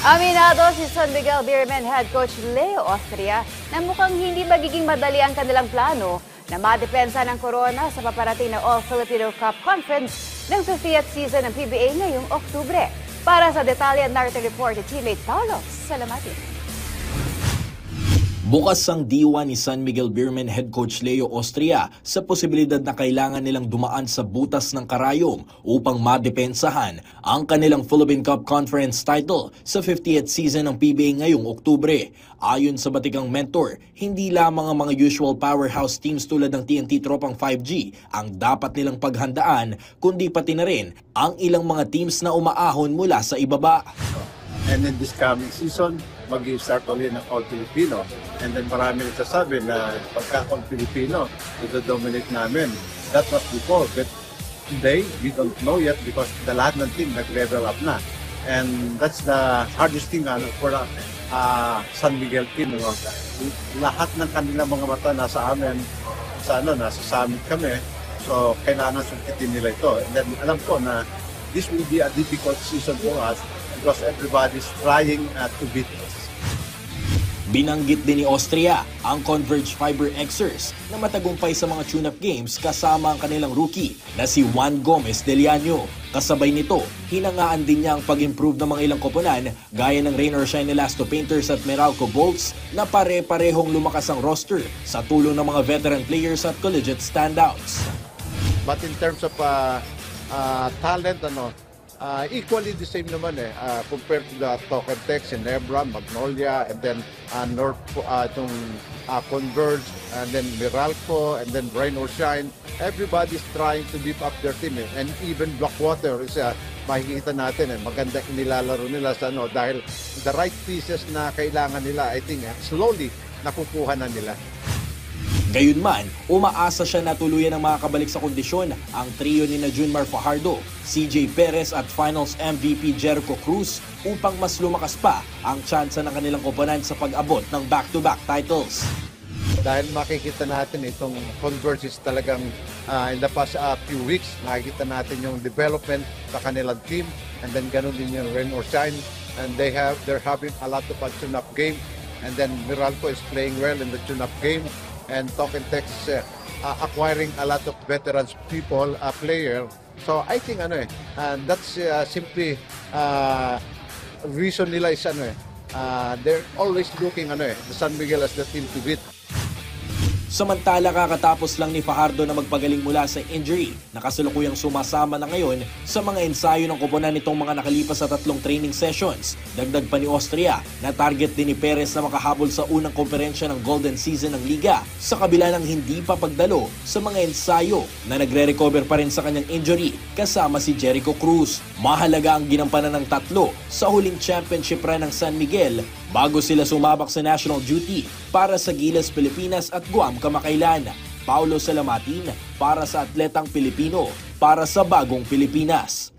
Aminado si San Miguel Beermen head coach Leo Austria na mukhang hindi magiging madali ang kanilang plano na madepensa ng Corona sa paparating na All-Filipino Cup Conference ng 50th season ng PBA ngayong Oktubre. Para sa detalye at narrative report ni teammate Paulo Salamatin. Bukas ang diwa ni San Miguel Beermen head coach Leo Austria sa posibilidad na kailangan nilang dumaan sa butas ng karayom upang madepensahan ang kanilang Philippine Cup Conference title sa 50th season ng PBA ngayong Oktubre. Ayon sa batikang mentor, hindi lamang ang mga usual powerhouse teams tulad ng TNT Tropang 5G ang dapat nilang paghandaan, kundi pati na rin ang ilang mga teams na umaahon mula sa ibaba. And in this coming season, mag-i-start ulit ng All-Filipino. And then marami nagsasabi na pagka All-Filipino, ito-dominate namin. That was before, but today, we don't know yet because lahat ng team nag-level up na. And that's the hardest thing for San Miguel team. Lahat ng kanilang mga mata nasa amin, nasa summit kami. So, kailangan sungkitin nila ito. And then alam ko na this will be a difficult season for us because everybody's trying to beat us. Binanggit din ni Austria ang Converge Fiber Xers na matagumpay sa mga tune-up games kasama ang kanilang rookie na si Juan Gomez de Liano. Kasabay nito, hinangaan din niya ang pag-improve ng mga ilang koponan gaya ng Rain or Shine Elasto Painters at Meralco Bolts na pare-parehong lumakas ang roster sa tulong ng mga veteran players at collegiate standouts. But in terms of talent, equally the same naman compared to the Token Tex, Ginebra, Magnolia, and then North, Converge, and then Meralco, and then Rain or Shine. Everybody's trying to beef up their team. And even Blackwater is makikita natin maganda inilalaro nila sa dahil the right pieces na kailangan nila, I think slowly nakukuha na nila. Gayunman, umaasa siya na tuluyan ang makakabalik sa kondisyon ang trio ni Junmar Fajardo, CJ Perez at Finals MVP Jericho Cruz upang mas lumakas pa ang tsansa ng kanilang koponan sa pag-abot ng back-to-back titles. Dahil makikita natin itong Converge talagang in the past few weeks, makikita natin yung development sa kanilang team, and then ganun din yung Rain or Shine, and they're having a lot of tune-up game, and then Meralco is playing well in the tune-up game, and Token Tex is acquiring a lot of veterans player. So I think that's simply reason nila is they're always looking the San Miguel as the team to beat. Samantala, kakatapos lang ni Fajardo na magpagaling mula sa injury na kasalukuyang sumasama na ngayon sa mga ensayo ng koponan nitong mga nakalipas sa 3 training sessions. Dagdag pa ni Austria na target din ni Perez na makahabol sa unang komperensya ng Golden Season ng Liga sa kabila ng hindi pa pagdalo sa mga ensayo na nagre-recover pa rin sa kanyang injury kasama si Jericho Cruz. Mahalaga ang ginampanan ng 3 sa huling championship run ng San Miguel bago sila sumabak sa national duty para sa Gilas, Pilipinas at Guam kamakailan. Paulo Salamatin para sa Atletang Pilipino para sa Bagong Pilipinas.